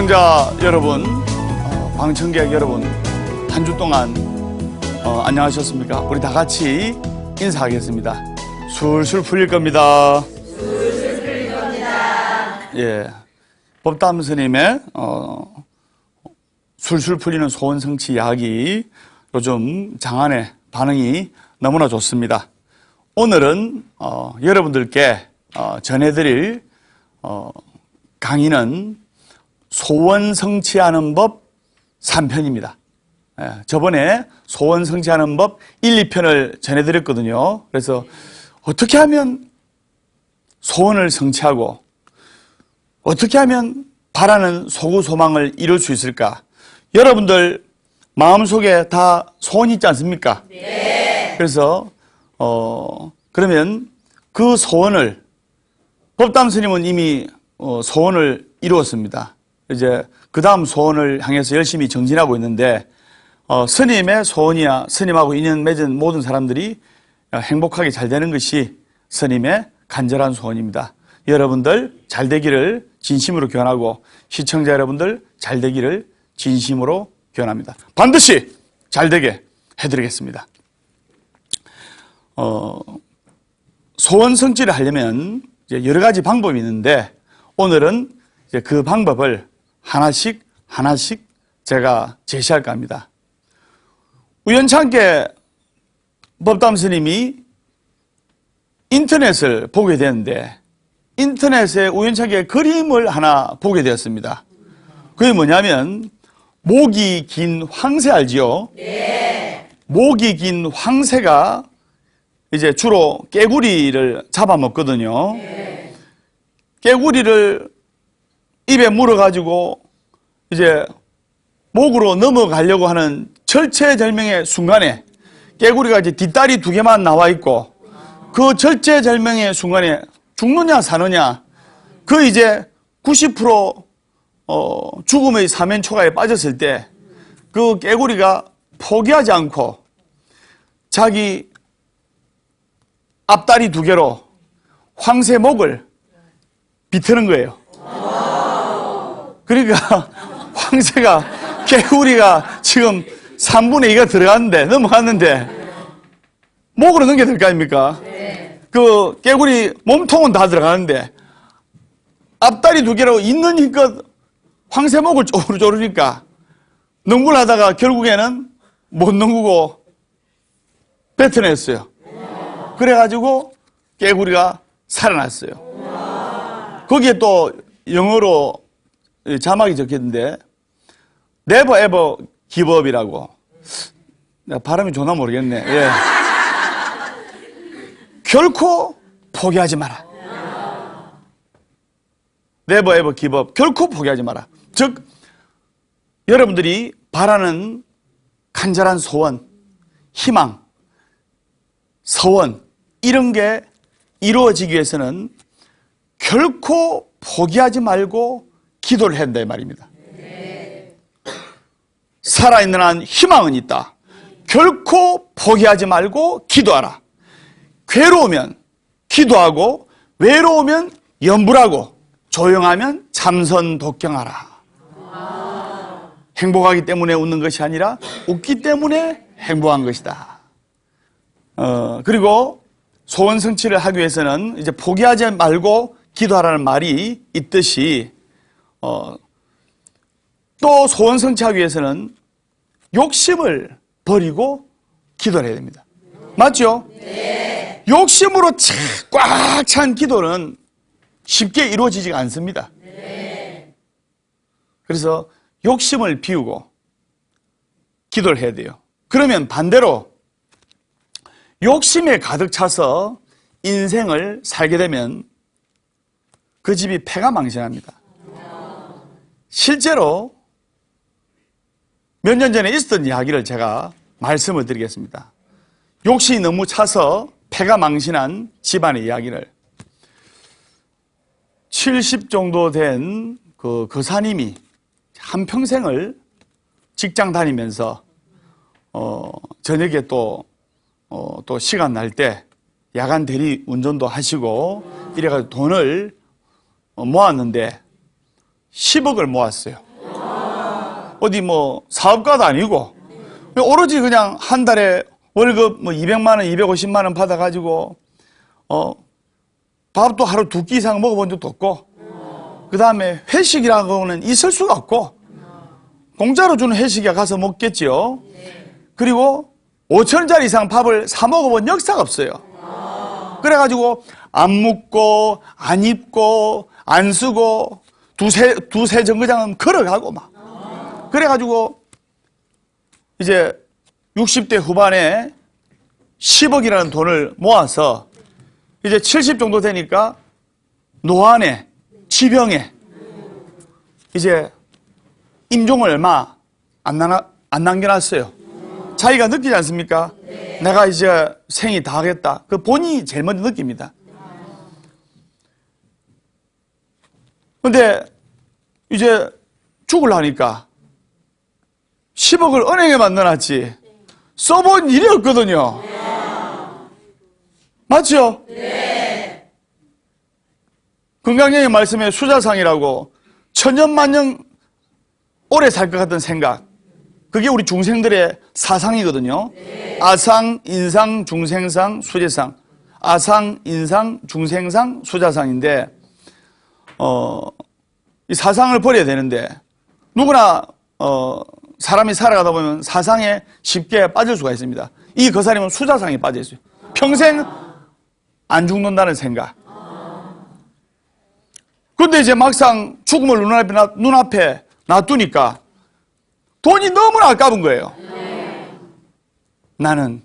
시청자 여러분, 방청객 여러분, 한 주 동안 안녕하셨습니까? 우리 다 같이 인사하겠습니다. 술술 풀릴 겁니다. 술술 풀릴 겁니다. 예, 법담 스님의 술술 풀리는 소원 성취 이야기, 요즘 장안의 반응이 너무나 좋습니다. 오늘은 여러분들께 전해드릴 강의는 소원 성취하는 법 3편입니다. 저번에 소원 성취하는 법 1, 2편을 전해드렸거든요. 그래서 어떻게 하면 소원을 성취하고 어떻게 하면 바라는 소구 소망을 이룰 수 있을까? 여러분들 마음속에 다 소원이 있지 않습니까? 네. 그래서 그러면 그 소원을, 법담 스님은 이미 소원을 이루었습니다. 이제 그 다음 소원을 향해서 열심히 정진하고 있는데, 스님의 소원이야 스님하고 인연 맺은 모든 사람들이 행복하게 잘 되는 것이 스님의 간절한 소원입니다. 여러분들 잘 되기를 진심으로 기원하고, 시청자 여러분들 잘 되기를 진심으로 기원합니다. 반드시 잘 되게 해드리겠습니다. 소원 성취를 하려면 이제 여러 가지 방법이 있는데, 오늘은 이제 그 방법을 하나씩 제가 제시할까 합니다. 우연찮게 법담 스님이 인터넷을 보게 되는데, 인터넷에 우연찮게 그림을 하나 보게 되었습니다. 그게 뭐냐면 목이 긴 황새 알지요? 네. 목이 긴 황새가 이제 주로 깨구리를 잡아먹거든요. 네. 깨구리를 입에 물어가지고 이제 목으로 넘어가려고 하는 절체절명의 순간에 깨구리가 이제 뒷다리 2개만 나와 있고, 그 절체절명의 순간에 죽느냐 사느냐, 그 이제 90% 죽음의 사면초가에 빠졌을 때 그 깨구리가 포기하지 않고 자기 앞다리 2개로 황새 목을 비트는 거예요. 그러니까 황새가, 깨구리가 지금 3분의 2가 들어갔는데, 넘어갔는데 목으로 넘게 될 거 아닙니까? 네. 그 깨구리 몸통은 다 들어가는데 앞다리 2개로 있는 힘껏 황새 목을 쪼르 쪼르니까 능구를 하다가 결국에는 못 능구고 뱉어냈어요. 그래가지고 깨구리가 살아났어요. 거기에 또 영어로 자막이 적혀있는데 Never ever give up이라고. 내가 발음이 좋나 모르겠네. 예. 결코 포기하지 마라. Never ever give up. 결코 포기하지 마라. 즉 여러분들이 바라는 간절한 소원, 희망, 서원, 이런 게 이루어지기 위해서는 결코 포기하지 말고 기도를 해야 된다 이 말입니다. 살아있는 한 희망은 있다. 결코 포기하지 말고 기도하라. 괴로우면 기도하고, 외로우면 염불하고, 조용하면 참선 독경하라. 행복하기 때문에 웃는 것이 아니라 웃기 때문에 행복한 것이다. 그리고 소원 성취를 하기 위해서는 이제 포기하지 말고 기도하라는 말이 있듯이, 또 소원 성취하기 위해서는 욕심을 버리고 기도를 해야 됩니다. 맞죠? 네. 욕심으로 꽉 찬 기도는 쉽게 이루어지지가 않습니다. 네. 그래서 욕심을 비우고 기도를 해야 돼요. 그러면 반대로 욕심에 가득 차서 인생을 살게 되면 그 집이 패가망신합니다. 실제로 몇 년 전에 있었던 이야기를 제가 말씀을 드리겠습니다. 욕심이 너무 차서 패가망신한 집안의 이야기를. 70 정도 된 그 거사님이 한평생을 직장 다니면서 저녁에 또 시간 날 때 야간 대리 운전도 하시고 이래가지고 돈을 모았는데 10억을 모았어요. 어디 뭐 사업가도 아니고 오로지 그냥 한 달에 월급 뭐 200만 원, 250만 원 받아가지고 밥도 하루 2끼 이상 먹어본 적도 없고 그 다음에 회식이라고는 있을 수가 없고 공짜로 주는 회식에 가서 먹겠지요. 그리고 5,000원짜리 이상 밥을 사 먹어본 역사가 없어요. 그래가지고 안 묻고 안 입고 안 쓰고 두세 정거장은 걸어가고 막 그래가지고 이제 60대 후반에 10억이라는 돈을 모아서 이제 70 정도 되니까 노안에 지병에 이제 임종을 얼마 안 남겨놨어요. 자기가 느끼지 않습니까? 내가 이제 생이 다 하겠다. 그 본인이 제일 먼저 느낍니다. 근데 이제 죽으려니까 10억을 은행에 만들어놨지 써본 일이 없거든요. 맞죠? 네. 건강령의 말씀에 수자상이라고 천년만년 오래 살 것 같은 생각, 그게 우리 중생들의 사상이거든요. 아상, 인상, 중생상, 수재상. 아상, 인상, 중생상, 수자상인데 이 사상을 버려야 되는데 누구나 사람이 살아가다 보면 사상에 쉽게 빠질 수가 있습니다. 이 거사님은 수자상에 빠져 있어요. 평생 안 죽는다는 생각. 근데 이제 막상 죽음을 눈앞에 놔두니까 돈이 너무나 아까운 거예요. 나는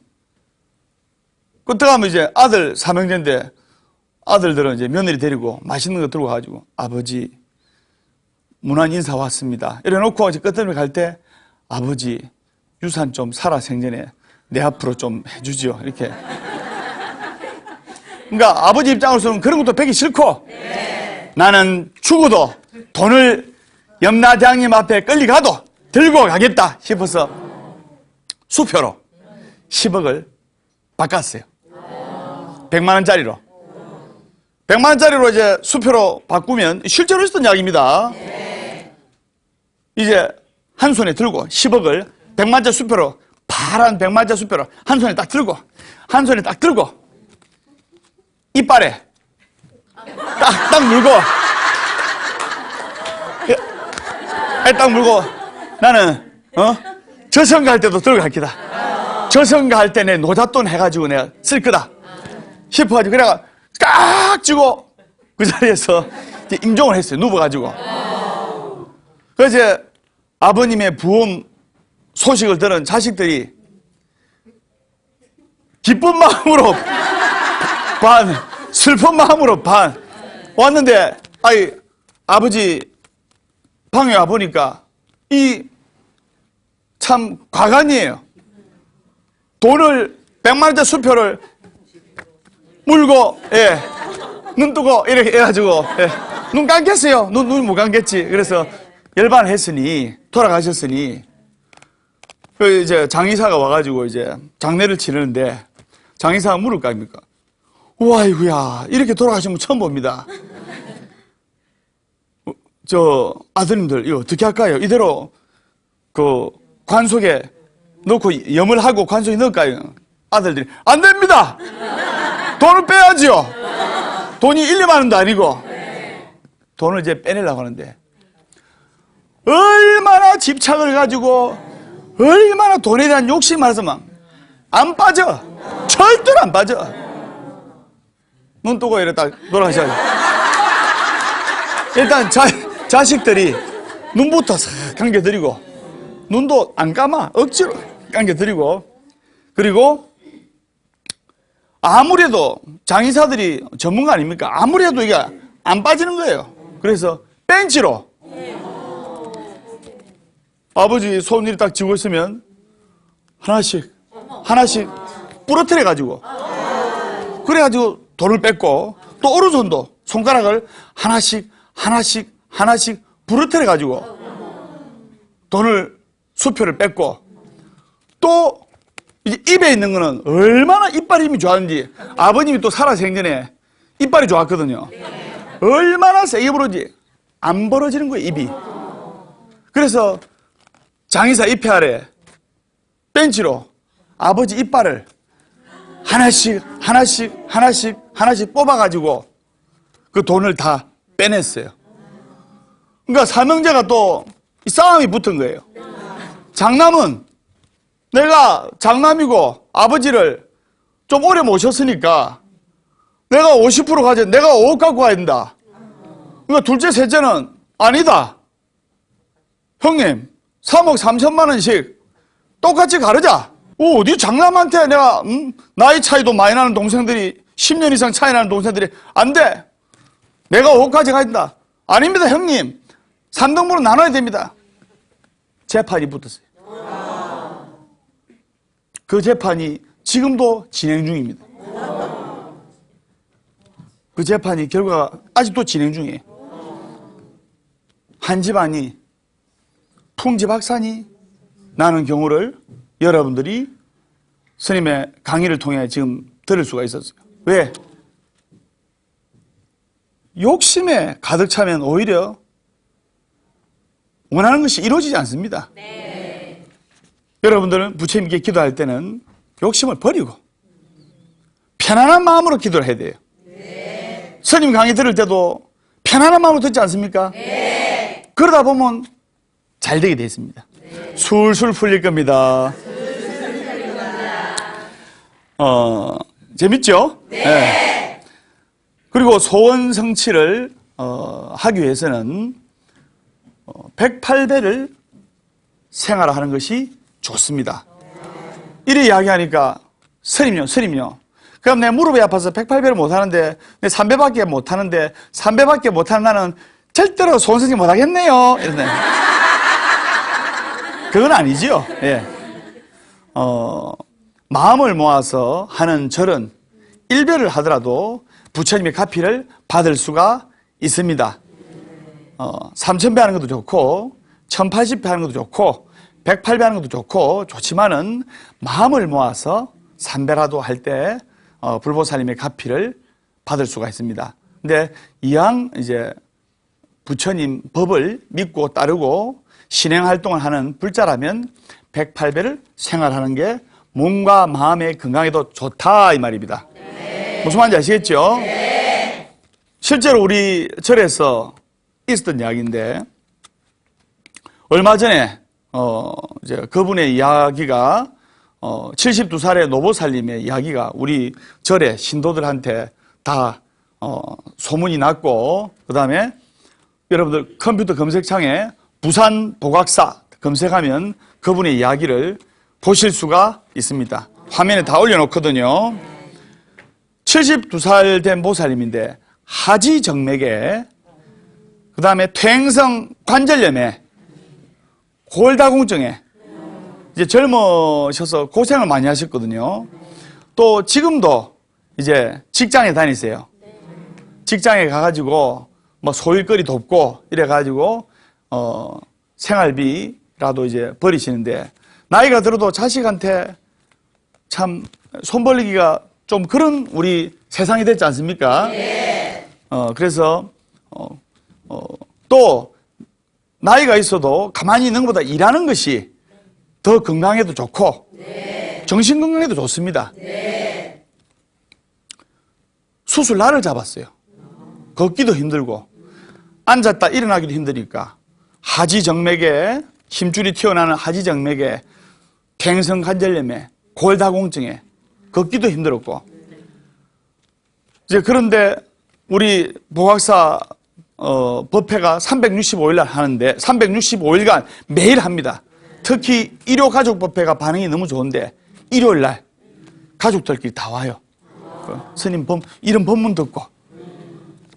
그때 가면 이제 아들 삼형제인데 아들들은 이제 며느리 데리고 맛있는 거 들고 가지고 아버지 문안 인사 왔습니다. 이래놓고 이제 끝에 갈 때 아버지 유산 좀 살아 생전에 내 앞으로 좀 해주지요. 이렇게. 그러니까 아버지 입장으로서는 그런 것도 배기 싫고 나는 죽어도 돈을 염라대왕님 앞에 끌려가도 들고 가겠다 싶어서 수표로 10억을 바꿨어요. 100만 원짜리로. 100만 원짜리로 이제 수표로 바꾸면 실제로 있었던 이야기입니다. 이제 한 손에 들고 10억을 100만짜리 수표로 파란 100만짜리 수표로 한 손에 딱 들고 한 손에 딱 들고 이빨에 딱 물고 딱 물고 나는 저승 갈 때도 들고 갈 기다. 저승 갈 때 내 노잣돈 해가지고 내가 쓸 거다 싶어가지고 그래가 깍 쥐고 그 자리에서 이제 임종을 했어요. 누워가지고. 그래서 이제 아버님의 부흥 소식을 들은 자식들이 기쁜 마음으로 반, 슬픈 마음으로 반 왔는데, 아버지 방에 와보니까 이 참 과간이에요. 돈을 100만 원짜리 수표를 물고, 눈 뜨고 이렇게 해가지고, 눈 감겠어요. 눈 못 감겠지. 그래서 열반을 했으니, 돌아가셨으니, 그 이제 장의사가 와가지고 이제 장례를 치르는데, 장의사가 물을 거 아닙니까? 우와, 아이고야, 이렇게 돌아가시면 처음 봅니다. 저 아드님들, 이거 어떻게 할까요? 이대로 그 관 속에 넣고 염을 하고 관 속에 넣을까요? 아들들이, 안 됩니다! 돈을 빼야지요! 돈이 1, 2만 원도 아니고, 돈을 이제 빼내려고 하는데, 얼마나 집착을 가지고, 얼마나 돈에 대한 욕심이 많아서 안 빠져! 절대로 안 빠져! 눈 뜨고 이래 딱 돌아가셔야죠. 일단 자식들이 눈부터 싹 감겨드리고, 눈도 안 감아. 억지로 감겨드리고, 그리고 아무래도 장의사들이 전문가 아닙니까? 아무래도 이게 안 빠지는 거예요. 그래서 벤치로 아버지 손을 딱 쥐고 있으면 하나씩 부러뜨려가지고 그래가지고 돈을 뺐고 또 오른손도 손가락을 하나씩 부러뜨려가지고 돈을 수표를 뺐고 또 이제 입에 있는 거는 얼마나 이빨 힘이 좋았는지 아버님이 또 살아생전에 이빨이 좋았거든요. 얼마나 세게 부러지 안 벌어지는 거예요, 입이. 그래서 장의사 입회 아래 벤치로 아버지 이빨을 하나씩 뽑아가지고 그 돈을 다 빼냈어요. 그러니까 삼형제가 또 이 싸움이 붙은 거예요. 장남은 내가 장남이고 아버지를 좀 오래 모셨으니까 내가 50% 가져, 내가 5억 갖고 가야 된다. 그러니까 둘째, 셋째는 아니다. 형님, 3억 3천만 원씩 똑같이 가르자. 어디 장남한테 내가 나이 차이도 많이 나는 동생들이 10년 이상 차이 나는 동생들이 안 돼. 내가 5억까지 가야 된다. 아닙니다, 형님. 3등분으로 나눠야 됩니다. 재판이 붙었어요. 그 재판이 지금도 진행 중입니다. 그 재판이 결과가 아직도 진행 중이에요. 한 집안이 풍지박산이 나는 경우를 여러분들이 스님의 강의를 통해 지금 들을 수가 있었어요. 왜? 욕심에 가득 차면 오히려 원하는 것이 이루어지지 않습니다. 네. 여러분들은 부처님께 기도할 때는 욕심을 버리고 편안한 마음으로 기도를 해야 돼요. 네. 스님 강의 들을 때도 편안한 마음으로 듣지 않습니까? 네. 그러다 보면 잘 되게 되어 있습니다. 네. 술술 풀릴 겁니다. 재밌죠? 네. 네. 그리고 소원 성취를 하기 위해서는 108배를 생활하는 것이 좋습니다. 이래 이야기하니까 스님요. 그럼 내 무릎이 아파서 108배를 못하는데 내 3배밖에 못하는데 3배밖에 못하는 나는 절대로 소원 성취 못하겠네요. 이러네. 그건 아니지요. 예. 마음을 모아서 하는 절은 1배를 하더라도 부처님의 가피를 받을 수가 있습니다. 3000배 하는 것도 좋고 1080배 하는 것도 좋고 108배 하는 것도 좋고 좋지만은 마음을 모아서 3배라도 할 때 불보살님의 가피를 받을 수가 있습니다. 근데 이왕 이제 부처님 법을 믿고 따르고 신행 활동을 하는 불자라면 108배를 생활하는 게 몸과 마음의 건강에도 좋다 이 말입니다. 네. 무슨 말인지 아시겠죠? 네. 실제로 우리 절에서 있었던 이야기인데 얼마 전에 이제 그분의 이야기가 72살의 노보살님의 이야기가 우리 절의 신도들한테 다 소문이 났고 그 다음에 여러분들 컴퓨터 검색창에 부산 보각사 검색하면 그분의 이야기를 보실 수가 있습니다. 화면에 다 올려놓거든요. 72살 된 보살님인데 하지정맥에 그 다음에 퇴행성 관절염에 골다공증에 이제 젊으셔서 고생을 많이 하셨거든요. 또 지금도 이제 직장에 다니세요. 직장에 가가지고 뭐 소일거리 돕고 이래가지고 생활비라도 이제 버리시는데 나이가 들어도 자식한테 참 손 벌리기가 좀 그런 우리 세상이 됐지 않습니까? 네. 그래서 또 나이가 있어도 가만히 있는 것보다 일하는 것이 더 건강에도 좋고 네. 정신 건강에도 좋습니다. 네. 수술 날을 잡았어요. 걷기도 힘들고 앉았다 일어나기도 힘드니까 하지정맥에 힘줄이 튀어나오는 하지정맥에 퇴행성관절염에 골다공증에 걷기도 힘들었고 이제 그런데 우리 보각사 법회가 365일 하는데 365일간 매일 합니다. 특히 일요 가족 법회가 반응이 너무 좋은데 일요일 날 가족들끼리 다 와요. 스님 이런 법문 듣고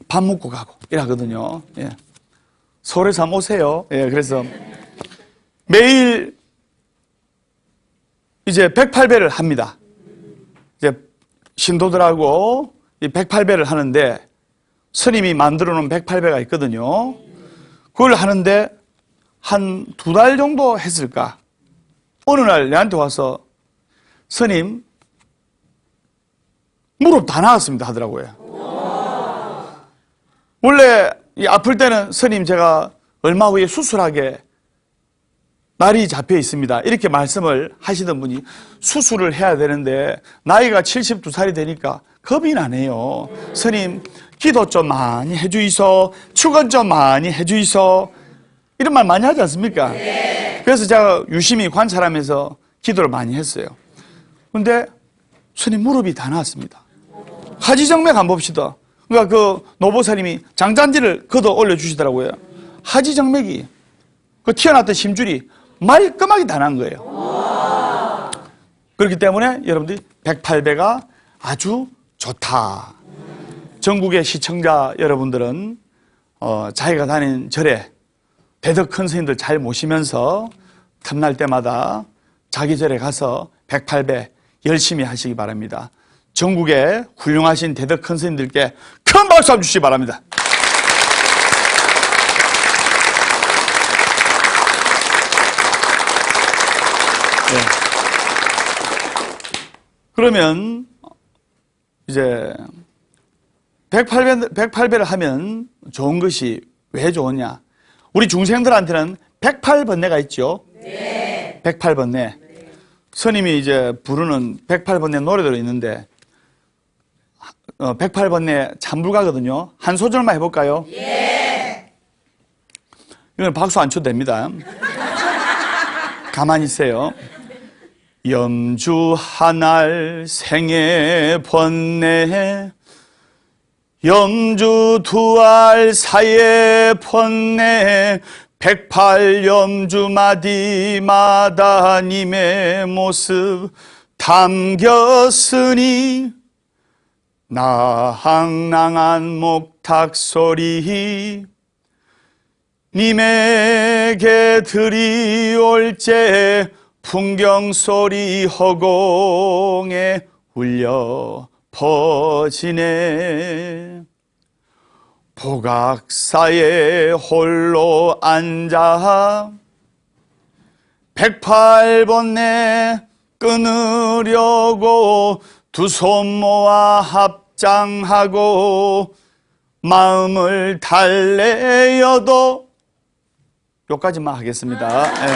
밥 먹고 가고 이러거든요. 예. 서울에서 한번 오세요. 예, 그래서 매일 이제 108배를 합니다. 이제 신도들하고 이 108배를 하는데 스님이 만들어 놓은 108배가 있거든요. 그걸 하는데 한 2달 정도 했을까? 어느 날 내한테 와서 스님 무릎 다 나았습니다 하더라고요. 원래 이 아플 때는 스님 제가 얼마 후에 수술하게 날이 잡혀 있습니다. 이렇게 말씀을 하시던 분이 수술을 해야 되는데 나이가 72살이 되니까 겁이 나네요. 스님, 기도 좀 많이 해주이소, 축원 좀 많이 해주이소, 이런 말 많이 하지 않습니까? 그래서 제가 유심히 관찰하면서 기도를 많이 했어요. 근데 스님 무릎이 다 나왔습니다. 하지정맥 한번 봅시다. 그러니까 그 노보사님이 장잔지를 걷어 올려주시더라고요. 하지정맥이 그 튀어나왔던 심줄이 말끔하게 다 난 거예요. 그렇기 때문에 여러분들이 108배가 아주 좋다. 전국의 시청자 여러분들은 자기가 다니는 절에 대덕 큰 스님들 잘 모시면서 틈날 때마다 자기 절에 가서 108배 열심히 하시기 바랍니다. 전국의 훌륭하신 대덕 큰 스님들께 큰 박수 한번 주시기 바랍니다. 네. 그러면 이제 108배를 하면 좋은 것이 왜 좋으냐? 우리 중생들한테는 108번뇌가 있죠? 네. 108번뇌. 스님이 이제 부르는 108번뇌 노래들이 있는데 108번뇌 참불가거든요. 한 소절만 해볼까요? 예. 이건 박수 안 쳐도 됩니다. 가만히 있어요. 염주 한알 생애 번뇌, 염주 두알 사이에 번뇌, 108염주 마디마다 님의 모습 담겼으니 나항랑한 목탁소리 님에게 드리올제 풍경소리 허공에 울려 퍼지네. 복악사에 홀로 앉아 108번뇌 끊으려고 두 손 모아 합장하고 마음을 달래여도 여기까지만 하겠습니다. 네.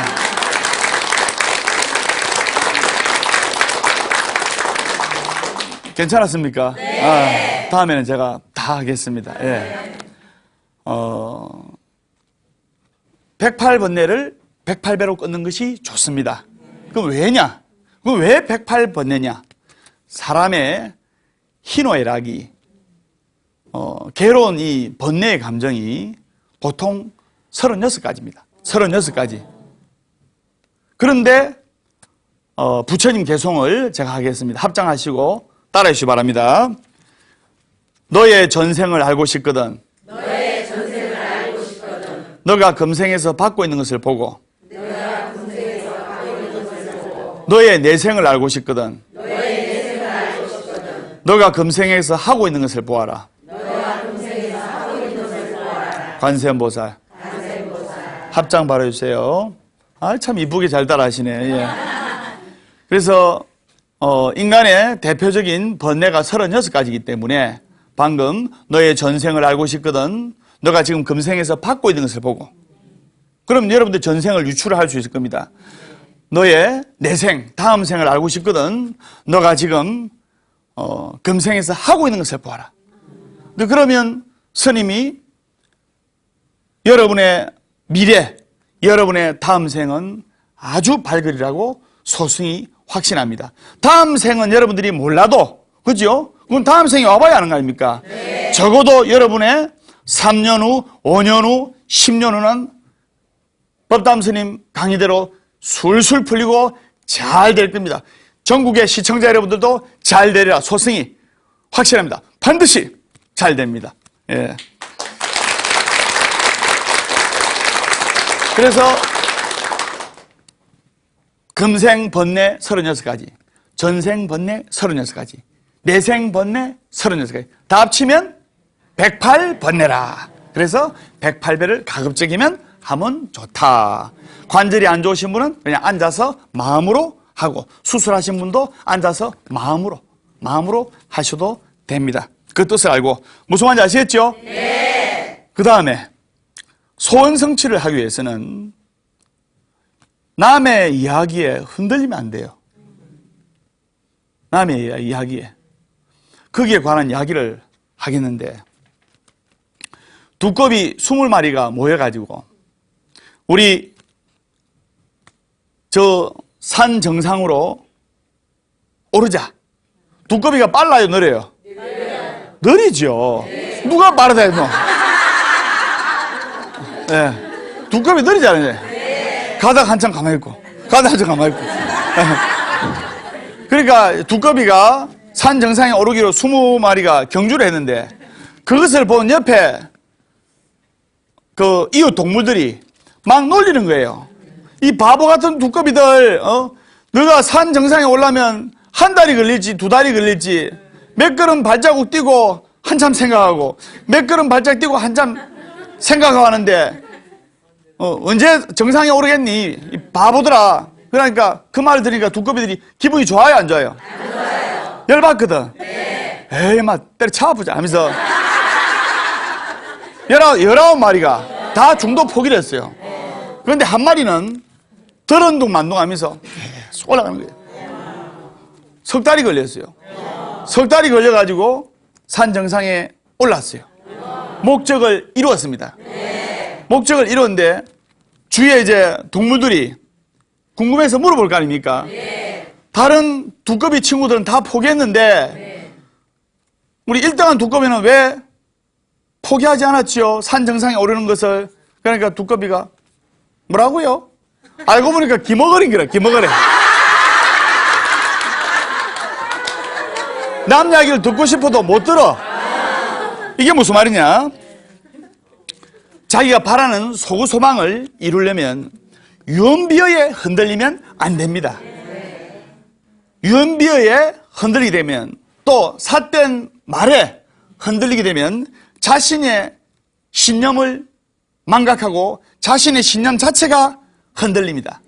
괜찮았습니까? 네. 다음에는 제가 다 하겠습니다. 예. 108번뇌를 108배로 끊는 것이 좋습니다. 그럼 왜냐? 그럼 왜 108번뇌냐? 사람의 희노애락이 괴로운 이 번뇌의 감정이 보통 36가지입니다. 36가지. 그런데 부처님 개송을 제가 하겠습니다. 합장하시고 따라해 주시기 바랍니다. 너의 전생을 알고 싶거든. 너의 전생을 알고 싶거든. 너가 금생에서 받고 있는 것을 보고. 너가 금생에서 받고 있는 것을 보고. 너의 내생을 알고 싶거든. 너의 내생을 알고 싶거든. 너가 금생에서 하고 있는 것을 보아라. 너가 금생에서 하고 있는 것을 보아라. 관세음보살. 관세음보살. 합장 바라주세요. 아, 참 이쁘게 잘 따라하시네. 예. 그래서 인간의 대표적인 번뇌가 36가지이기 때문에 방금 너의 전생을 알고 싶거든. 너가 지금 금생에서 받고 있는 것을 보고. 그럼 여러분들 전생을 유추를 할 수 있을 겁니다. 너의 내생, 다음 생을 알고 싶거든. 너가 지금 금생에서 하고 있는 것을 보아라. 그러면 스님이 여러분의 미래, 여러분의 다음 생은 아주 밝으리라고 소승이 확신합니다. 다음 생은 여러분들이 몰라도, 그죠? 그럼 다음 생이 와봐야 하는 거 아닙니까? 네. 적어도 여러분의 3년 후, 5년 후, 10년 후는 법담 스님 강의대로 술술 풀리고 잘 될 겁니다. 전국의 시청자 여러분들도 잘 되리라 소승이 확실합니다. 반드시 잘 됩니다. 예. 그래서 금생 번뇌 36가지, 전생 번뇌 36가지, 내생 번뇌 36가지 다 합치면 108번뇌라. 그래서 108배를 가급적이면 하면 좋다. 관절이 안 좋으신 분은 그냥 앉아서 마음으로 하고, 수술하신 분도 앉아서 마음으로 하셔도 됩니다. 그 뜻을 알고 무슨 말인지 아시겠죠? 네. 그 다음에 소원 성취를 하기 위해서는 남의 이야기에 흔들리면 안 돼요. 남의 이야기에. 거기에 관한 이야기를 하겠는데, 두꺼비 20마리가 모여가지고 우리 저 산 정상으로 오르자. 두꺼비가 빨라요, 느려요? 느리죠. 누가 빠르다 했노? 네. 두꺼비 느리잖아요. 가다가 한참 가만히 있고, 가다가 한참 가만히 있고. 그러니까 두꺼비가 산 정상에 오르기로 20마리가 경주를 했는데, 그것을 본 옆에 그 이웃 동물들이 막 놀리는 거예요. 이 바보 같은 두꺼비들, 너가 산 정상에 오려면 한 달이 걸릴지 두 달이 걸릴지, 몇 걸음 발자국 뛰고 한참 생각하고, 몇 걸음 발자국 뛰고 한참 생각하고 하는데, 언제 정상에 오르겠니? 이 바보들아. 그러니까 그 말을 들으니까 두꺼비들이 기분이 좋아요, 안 좋아요? 안 좋아요. 열받거든. 네. 에이, 막 때려쳐보자 하면서 19마리가 다 중도 포기를 했어요. 그런데 한 마리는 들은둥만둥하면서 계속 올라가는 거예요. 석 달이 걸렸어요. 석 달이 걸려가지고 산 정상에 올랐어요. 목적을 이루었습니다. 목적을 이루었는데 주위에 이제 동물들이 궁금해서 물어볼 거 아닙니까? 다른 두꺼비 친구들은 다 포기했는데 우리 1등한 두꺼비는 왜 포기하지 않았지요? 산 정상에 오르는 것을. 그러니까 두꺼비가 뭐라고요? 알고 보니까 기머거린 거라, 기머거래. 남 이야기를 듣고 싶어도 못 들어. 이게 무슨 말이냐? 자기가 바라는 소구 소망을 이루려면 유언비어에 흔들리면 안 됩니다. 유언비어에 흔들리게 되면, 또 삿된 말에 흔들리게 되면 자신의 신념을 망각하고 자신의 신념 자체가 흔들립니다.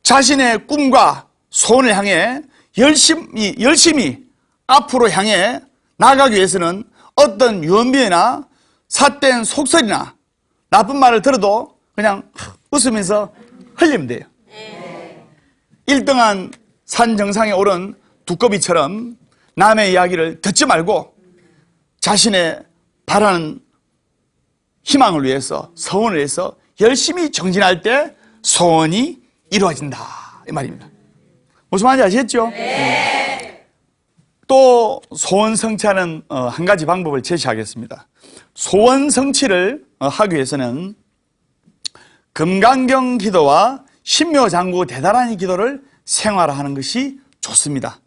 자신의 꿈과 소원을 향해 열심히 앞으로 향해 나아가기 위해서는 어떤 유언비어나 삿된 속설이나 나쁜 말을 들어도 그냥 웃으면서 흘리면 돼요. 1등한 산 정상에 오른 두꺼비처럼 남의 이야기를 듣지 말고 자신의 바라는 희망을 위해서, 소원을 위해서 열심히 정진할 때 소원이 이루어진다, 이 말입니다. 무슨 말인지 아시겠죠? 네. 또 소원 성취하는 한 가지 방법을 제시하겠습니다. 소원 성취를 하기 위해서는 금강경 기도와 신묘장구 대다라니 기도를 생활화하는 것이 좋습니다.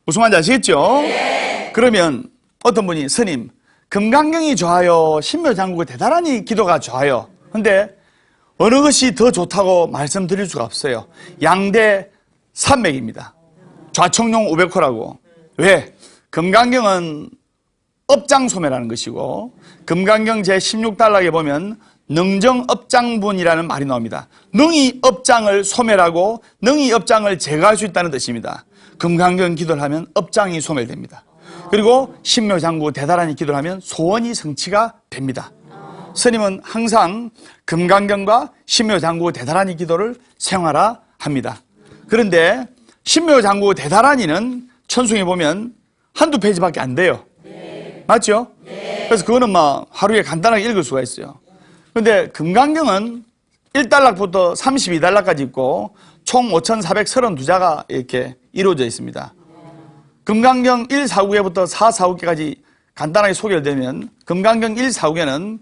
무슨 말인지 아시겠죠? 네. 그러면 어떤 분이, 스님, 금강경이 좋아요, 신묘장구 대다라니 기도가 좋아요. 근데 어느 것이 더 좋다고 말씀드릴 수가 없어요. 양대 산맥입니다. 좌청룡 우백호라고. 왜? 금강경은 업장소매라는 것이고, 금강경 제16단락에 보면 능정업장분이라는 말이 나옵니다. 능히 업장을 소멸하고 능히 업장을 제거할 수 있다는 뜻입니다. 금강경 기도를 하면 업장이 소멸됩니다. 그리고 신묘장구 대다라니 기도를 하면 소원이 성취가 됩니다. 스님은 항상 금강경과 신묘장구 대다라니 기도를 생활화합니다. 그런데 신묘장구 대다라니는 천숭에 보면 한두 페이지밖에 안 돼요. 맞죠? 그래서 그거는 막 하루에 간단하게 읽을 수가 있어요. 그런데 금강경은 1단락부터 32단락까지 있고 총 5,432자가 이렇게 이루어져 있습니다. 금강경 1, 4구에부터 4, 4구까지 간단하게 소개를 되면, 금강경 1, 4구에는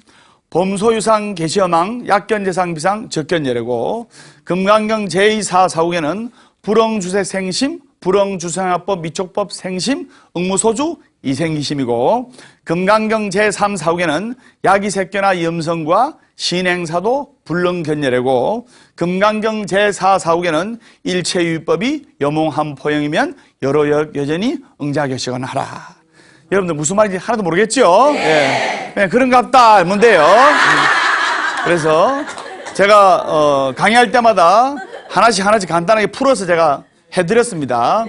범소유상 계시어망 약견재상비상 적견예례고, 금강경 제2, 4, 4구에는 불엉주색 생심, 불엉주생화법 미촉법 생심, 응무소주 이생기심이고, 금강경 제3, 4구에는 야기색견화 염성과 신행사도 불능견예례고, 금강경 제4, 4구에는 일체유법이 여몽함포형이면 여러 여전히 응자교식은 하라. 여러분들 무슨 말인지 하나도 모르겠죠? 네. 네, 그런갑다 하면 돼요. 그래서 제가 강의할 때마다 하나씩 간단하게 풀어서 제가 해드렸습니다.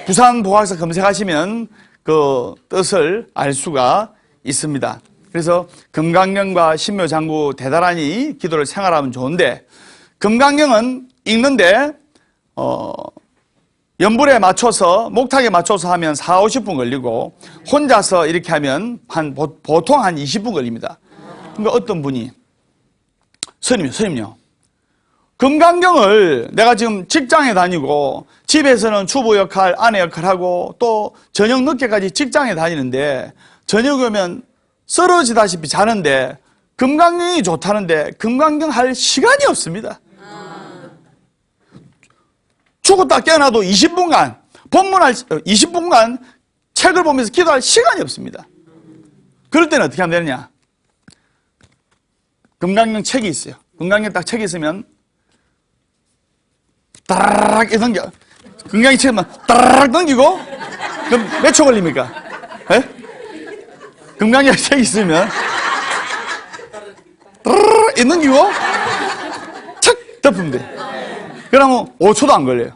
부산 보학사 검색하시면 그 뜻을 알 수가 있습니다. 그래서 금강경과 신묘장구 대단히 기도를 생활하면 좋은데, 금강경은 읽는데 연불에 맞춰서, 목탁에 맞춰서 하면 4, 50분 걸리고, 혼자서 이렇게 하면 보통 한 20분 걸립니다. 그러니까 어떤 분이, 스님요. 금강경을 내가 지금 직장에 다니고, 집에서는 주부 역할, 아내 역할하고, 또 저녁 늦게까지 직장에 다니는데, 저녁 오면 쓰러지다시피 자는데, 금강경이 좋다는데, 금강경 할 시간이 없습니다. 죽었다 깨어나도 20분간, 20분간 책을 보면서 기도할 시간이 없습니다. 그럴 때는 어떻게 하면 되느냐? 금강경 책이 있어요. 금강경 딱 책이 있으면, 따라락 넘겨. 금강경 책만 따라락 넘기고, 그럼 몇 초 걸립니까? 예? 금강경 책이 있으면, 따라락 넘기고, 착! 덮으면 돼. 그러면 5초도 안 걸려요.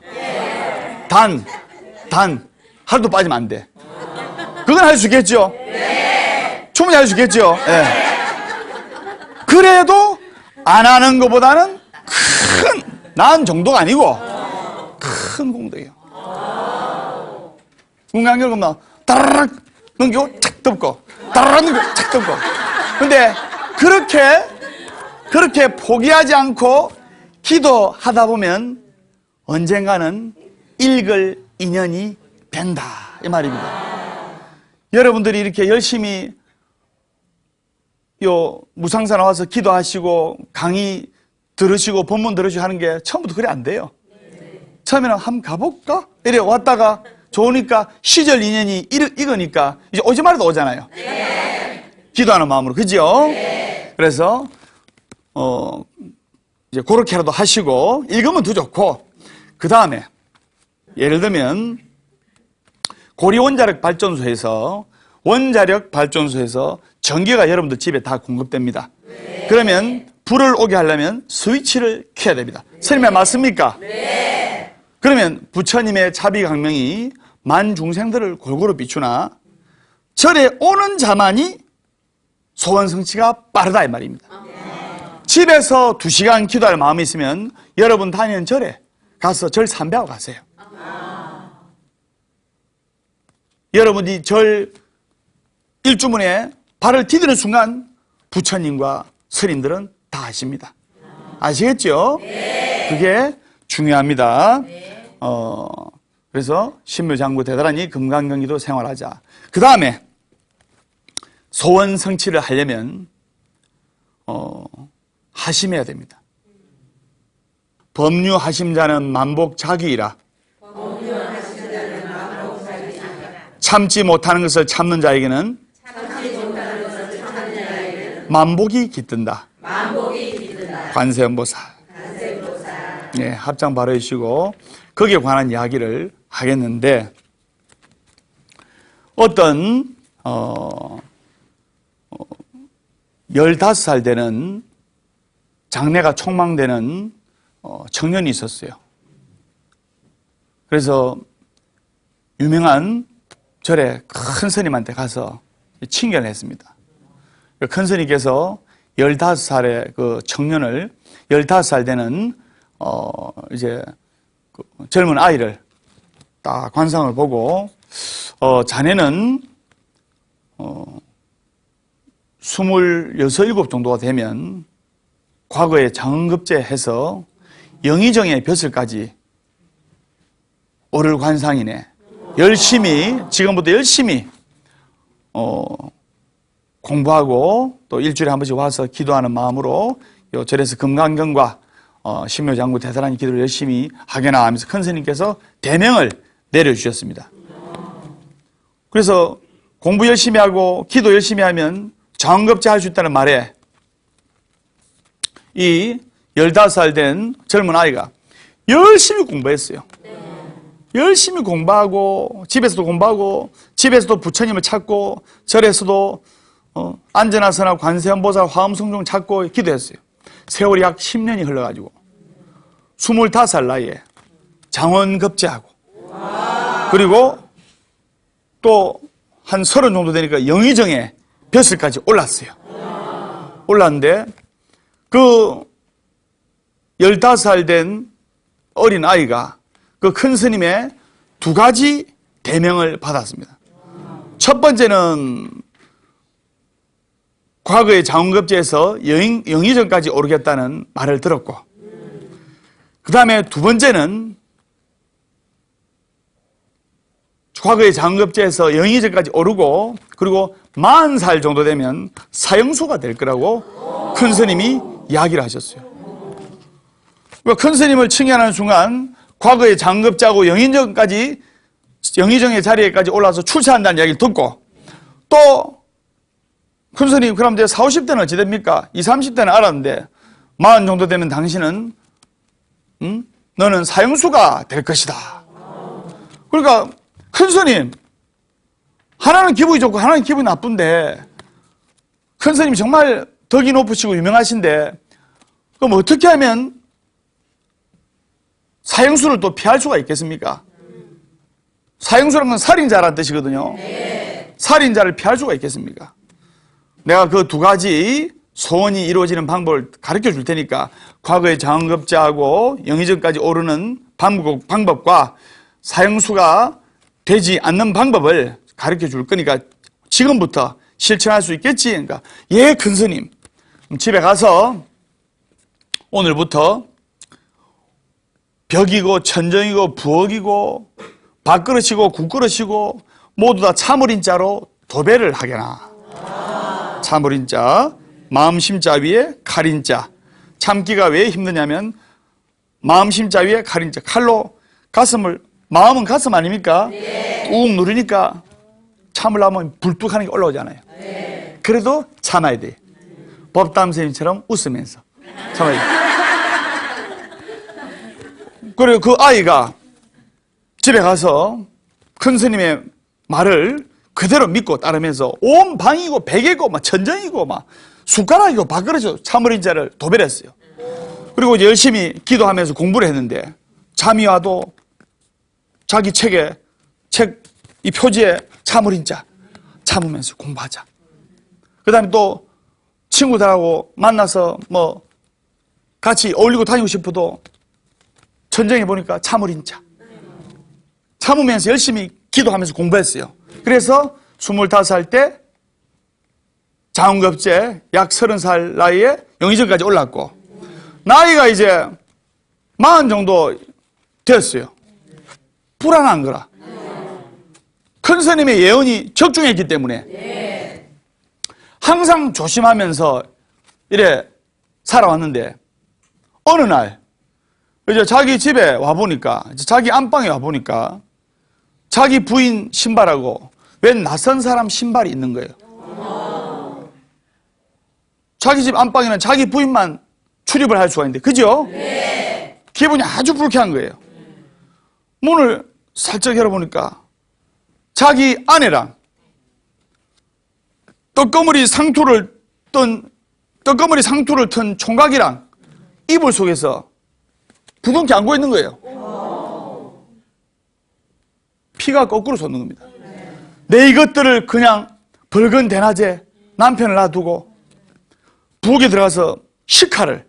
하루도 빠지면 안 돼. 그건 할 수 있겠죠? 충분히 할 수 있겠죠? 예. 그래도 안 하는 것보다는 난 정도가 아니고 큰 공덕이에요. 금강경 그러면 따라락 넘기고 착 덮고, 따라락 넘기고 착 덮고. 근데 그렇게 포기하지 않고 기도하다 보면 언젠가는 읽을 인연이 된다, 이 말입니다. 여러분들이 이렇게 열심히 무상사 나와서 기도하시고 강의 들으시고 본문 들으시고 하는 게 처음부터 그래 안 돼요. 처음에는 한번 가볼까? 이래 왔다가 좋으니까 시절 인연이 익으니까 이제 오지 말아도 오잖아요. 기도하는 마음으로, 그죠? 그래서 이제 그렇게라도 하시고, 읽으면 더 좋고, 그 다음에 예를 들면 고리 원자력 발전소에서 전기가 여러분들 집에 다 공급됩니다. 그러면 불을 오게 하려면 스위치를 켜야 됩니다. 스님의 맞습니까? 그러면 부처님의 자비강명이 만중생들을 골고루 비추나 절에 오는 자만이 소원 성취가 빠르다, 이 말입니다. 집에서 2시간 기도할 마음이 있으면 여러분 다니는 절에 가서 절 삼배하고 가세요. 여러분이 절 일주문에 발을 디디는 순간 부처님과 스님들은 다 아십니다. 아시겠죠? 그게 중요합니다. 그래서 신묘장구 대단히 금강경기도 생활하자. 그 다음에 소원 성취를 하려면 하심해야 됩니다. 법류하심자는 만복자기이라. 참지 못하는 것을 참는 자에게는 만복이 깃든다. 관세음보살. 네, 합장 바로 해주시고 거기에 관한 이야기를 하겠는데, 어떤 15살 되는 장래가 촉망되는 청년이 있었어요. 그래서 유명한 절에 큰 스님한테 가서 칭견을 했습니다. 큰 스님께서 15살의 그 청년을, 15살 되는 이제 그 젊은 아이를 딱 관상을 보고 자네는 26, 7 정도가 되면 과거에 장은급제해서 영의정의 벼슬까지 오를 관상이네. 지금부터 열심히 공부하고 또 일주일에 한 번씩 와서 기도하는 마음으로 요 절에서 금강경과 신묘장구 대단한 기도를 열심히 하게나 하면서 큰 스님께서 대명을 내려주셨습니다. 그래서 공부 열심히 하고 기도 열심히 하면 장급제 할 수 있다는 말에 이 15살 된 젊은 아이가 열심히 공부했어요. 열심히 공부하고 집에서도 공부하고 집에서도 부처님을 찾고 절에서도 안전하서나 관세음보살 화엄성중 찾고 기도했어요. 세월이 약 10년이 흘러가지고 25살 나이에 장원급제하고 그리고 또 한 30 정도 되니까 영의정에 벼슬까지 올랐어요. 올랐는데 그 15살 된 어린 아이가 그 큰 스님의 두 가지 대명을 받았습니다. 첫 번째는 과거의 장원급제에서 영의정까지 오르겠다는 말을 들었고, 그 다음에 두 번째는 과거의 장원급제에서 영의정까지 오르고, 그리고 40살 정도 되면 사형수가 될 거라고 큰 스님이 이야기를 하셨어요. 큰 스님을 칭찬하는 순간 과거의 장급자고 영의정의 자리에까지 올라와서 출세한다는 이야기를 듣고, 또 큰 스님 그럼 이제 40, 50대는 어찌 됩니까? 20, 30대는 알았는데 40 정도 되면 당신은 너는 사형수가 될 것이다. 그러니까 큰 스님 하나는 기분이 좋고 하나는 기분이 나쁜데, 큰 스님 정말 덕이 높으시고 유명하신데 그럼 어떻게 하면 사형수를 또 피할 수가 있겠습니까? 사형수란 건 살인자라는 뜻이거든요. 살인자를 피할 수가 있겠습니까? 내가 그 두 가지 소원이 이루어지는 방법을 가르쳐 줄 테니까 과거의 장급자하고 영의정까지 오르는 방법과 사형수가 되지 않는 방법을 가르쳐 줄 거니까 지금부터 실천할 수 있겠지? 그러니까 예, 큰 스님. 집에 가서 오늘부터 벽이고 천정이고 부엌이고 밥그릇이고 국그릇이고 모두 다 참을인자로 도배를 하게나. 참을인자, 마음심자 위에 칼인자. 참기가 왜 힘드냐면 마음심자 위에 칼인자. 칼로 가슴을, 마음은 가슴 아닙니까? 꾹 누르니까 참으려면 불뚝하는 게 올라오잖아요. 그래도 참아야 돼. 법담 선생님처럼 웃으면서 참아야 돼. 그리고 그 아이가 집에 가서 큰 스님의 말을 그대로 믿고 따르면서 온 방이고 베개고 막 천정이고 막 숟가락이고 밥그릇이고 참을인자를 도배를 했어요. 그리고 열심히 기도하면서 공부를 했는데 잠이 와도 자기 이 표지에 참을인자 참으면서 공부하자. 그 다음에 또 친구들하고 만나서 뭐 같이 어울리고 다니고 싶어도 천정해 보니까 참을인자 참으면서 열심히 기도하면서 공부했어요. 그래서 25살 때 장원급제 약 30살 나이에 영의정까지 올랐고, 나이가 이제 40 정도 됐어요. 불안한 거라. 큰 스님의 예언이 적중했기 때문에 항상 조심하면서 이래 살아왔는데, 어느 날 이제 자기 집에 와보니까, 자기 안방에 와보니까 자기 부인 신발하고 웬 낯선 사람 신발이 있는 거예요. 자기 집 안방에는 자기 부인만 출입을 할 수가 있는데, 그죠? 기분이 아주 불쾌한 거예요. 문을 살짝 열어보니까 자기 아내랑 떡거머리 상투를 튼 총각이랑 이불 속에서 부둥켜 안고 있는 거예요. 피가 거꾸로 솟는 겁니다. 내 이것들을 그냥 벌건 대낮에 남편을 놔두고 부엌에 들어가서 식칼을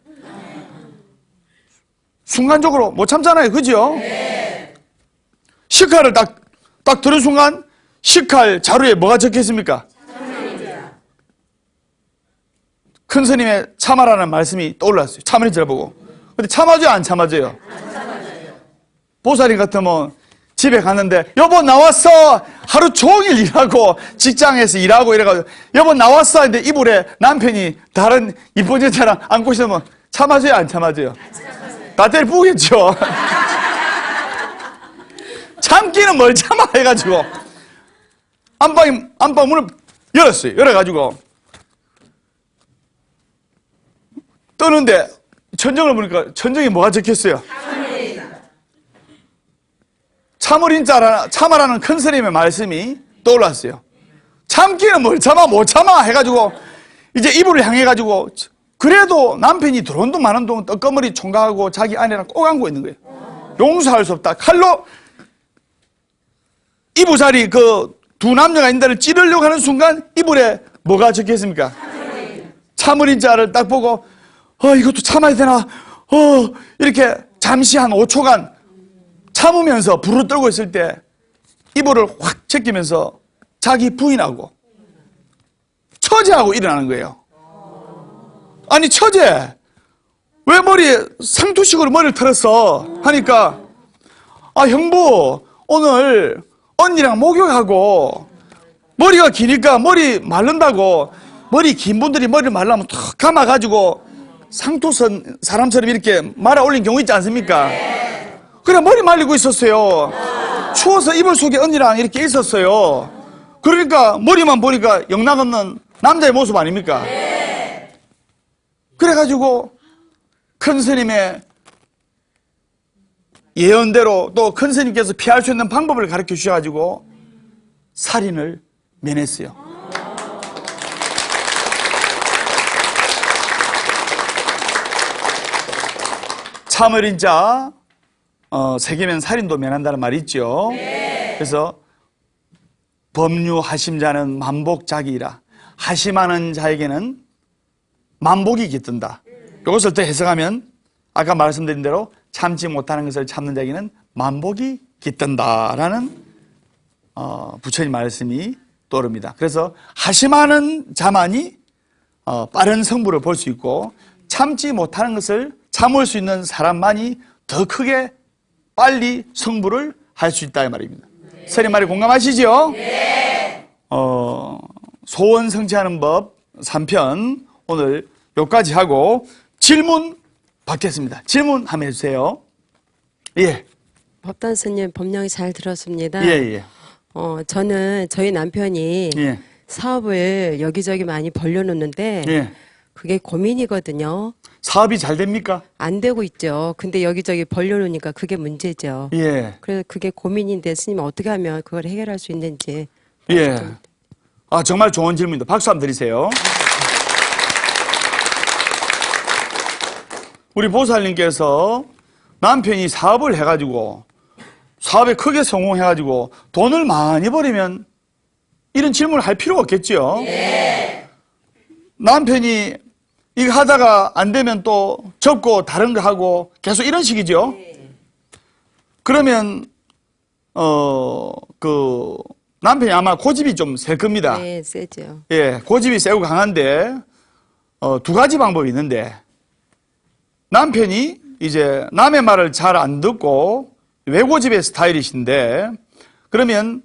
순간적으로 못 참잖아요. 그죠? 식칼을 딱 들은 순간 식칼 자루에 뭐가 적혀 있습니까? 큰 스님의 참아라는 말씀이 떠올랐어요. 참을인자를 보고. 근데 참아줘요, 안 참아줘요? 보살님 같으면 집에 갔는데 여보 나왔어. 하루 종일 일하고 직장에서 일하고 이래가지고 여보 나왔어 했는데 이불에 남편이 다른 이쁜 여자랑 안고 있으면 참아줘요, 안 참아줘요? 다 때려 부겠죠. 참기는 뭘 참아 해가지고 안방 문을 열었어요. 열어가지고 떠는데 천정을 보니까 천정에 뭐가 적혔어요? 참으라는 큰 스님의 말씀이 떠올랐어요. 참기는 뭘 참아 못 참아 해가지고 이제 이불을 향해가지고, 그래도 남편이 들어온 동 마는 동 떡거머리 총각하고 자기 아내랑 꼭 안고 있는 거예요. 용서할 수 없다. 칼로 이부자리 그 두 남녀가 있는 데를 찌르려고 하는 순간 이불에 뭐가 적혀있습니까? 참을인 자를 딱 보고 이것도 참아야 되나? 이렇게 잠시 한 5초간 참으면서 불을 떨고 있을 때 이불을 확 제끼면서 자기 부인하고 처제하고 일어나는 거예요. 아니 처제 왜 상투식으로 머리를 털었어? 하니까 형부 오늘 언니랑 목욕하고 머리가 기니까 머리 마른다고 머리 긴 분들이 머리를 말라면 탁 감아가지고 상투선 사람처럼 이렇게 말아 올린 경우 있지 않습니까? 그래 머리 말리고 있었어요. 추워서 이불 속에 언니랑 이렇게 있었어요. 그러니까 머리만 보니까 영락없는 남자의 모습 아닙니까? 그래가지고 큰 스님의 예언대로 또 큰 스님께서 피할 수 있는 방법을 가르쳐 주셔가지고 살인을 면했어요. 참을인 자 새기면 살인도 면한다는 말이 있죠. 그래서 법류 하심자는 만복자기이라 하심하는 자에게는 만복이 깃든다. 이것을 더 해석하면 아까 말씀드린 대로 참지 못하는 것을 참는 자에게는 만복이 깃든다라는 부처님 말씀이 떠오릅니다. 그래서 하심하는 자만이 빠른 성부를 볼 수 있고 참지 못하는 것을 참을 수 있는 사람만이 더 크게 빨리 성부를 할 수 있다 이 말입니다. 선생님 말이 공감하시죠? 네. 소원 성취하는 법 3편 오늘 여기까지 하고 질문 받겠습니다. 질문 한번 해주세요. 예. 법단 스님 법령 잘 들었습니다. 예. 저는 저희 남편이 예. 사업을 여기저기 많이 벌려놓는데 예. 그게 고민이거든요. 사업이 잘 됩니까? 안 되고 있죠. 근데 여기저기 벌려놓으니까 그게 문제죠. 예. 그래서 그게 고민인데 스님 어떻게 하면 그걸 해결할 수 있는지. 예. 정말 좋은 질문입니다. 박수 한번 드리세요. 우리 보살님께서 남편이 사업을 해가지고 사업에 크게 성공해가지고 돈을 많이 벌이면 이런 질문을 할 필요가 없겠죠. 네. 남편이 이거 하다가 안 되면 또 접고 다른 거 하고 계속 이런 식이죠. 네. 그러면 남편이 아마 고집이 좀 셀 겁니다. 네, 세죠. 예, 고집이 세고 강한데 두 가지 방법이 있는데 남편이 이제 남의 말을 잘 안 듣고 외고집의 스타일이신데 그러면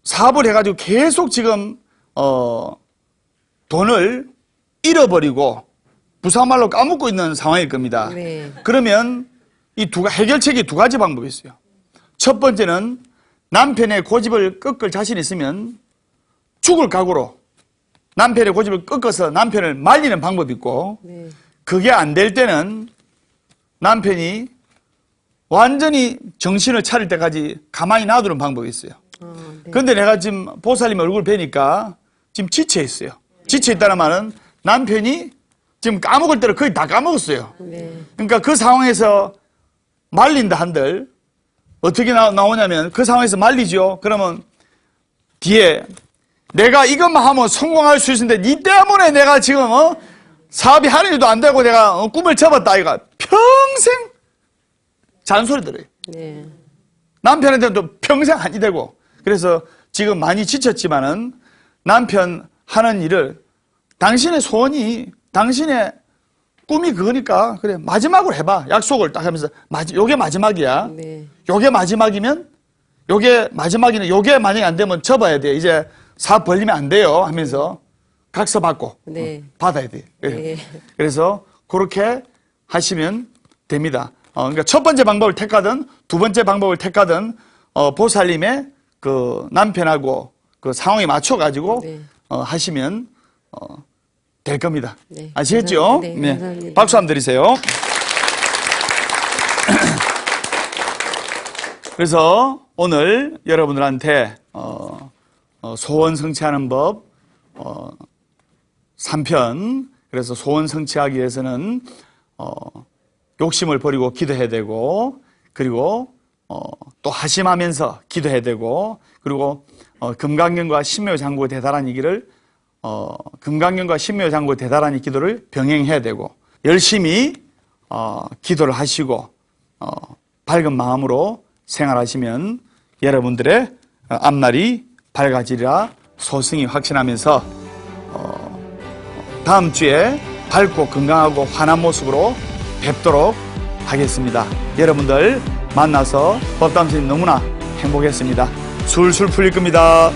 사업을 해가지고 계속 지금 돈을 잃어버리고 부사말로 까먹고 있는 상황일 겁니다. 네. 그러면 이 해결책이 두 가지 방법이 있어요. 첫 번째는 남편의 고집을 꺾을 자신 있으면 죽을 각오로 남편의 고집을 꺾어서 남편을 말리는 방법이 있고 네. 그게 안 될 때는 남편이 완전히 정신을 차릴 때까지 가만히 놔두는 방법이 있어요. 네. 그런데 내가 지금 보살님 얼굴 뵈니까 지금 지쳐 있어요. 지쳐 있다는 말은 남편이 지금 까먹을 대로 거의 다 까먹었어요. 네. 그러니까 그 상황에서 말린다 한들 어떻게 나오냐면 그 상황에서 말리죠. 그러면 뒤에 내가 이것만 하면 성공할 수 있는데 니 때문에 내가 지금 사업이 하는 일도 안 되고 내가 꿈을 접었다 이가 평생 잔소리 들어요. 네. 남편한테도 평생 한이 되고 그래서 지금 많이 지쳤지만은 남편 하는 일을 당신의 소원이 당신의 꿈이 그거니까 그래 마지막으로 해봐 약속을 딱 하면서 요게 마지막이야. 네. 요게 마지막이면 요게 마지막이네. 요게 만약에 안 되면 접어야 돼. 이제 사업 벌리면 안 돼요 하면서 각서 받고 네. 받아야 돼. 네. 그래서 그렇게 하시면 됩니다. 그러니까 첫 번째 방법을 택하든 두 번째 방법을 택하든 보살님의 그 남편하고 그 상황에 맞춰 가지고 네. 하시면 될 겁니다. 네. 아시겠죠? 네, 감사합니다. 박수 한번 드리세요. 그래서 오늘 여러분들한테 소원 성취하는 법 3편 그래서 소원 성취하기 위해서는 욕심을 버리고 기도해야 되고 그리고 또 하심하면서 기도해야 되고 그리고 금강경과 신묘장구의 대단한 얘기를 건강경과 신묘장구 대다라니 기도를 병행해야 되고 열심히 기도를 하시고 밝은 마음으로 생활하시면 여러분들의 앞날이 밝아지리라 소승이 확신하면서 다음 주에 밝고 건강하고 환한 모습으로 뵙도록 하겠습니다. 여러분들 만나서 법담 스님 너무나 행복했습니다. 술술 풀릴 겁니다.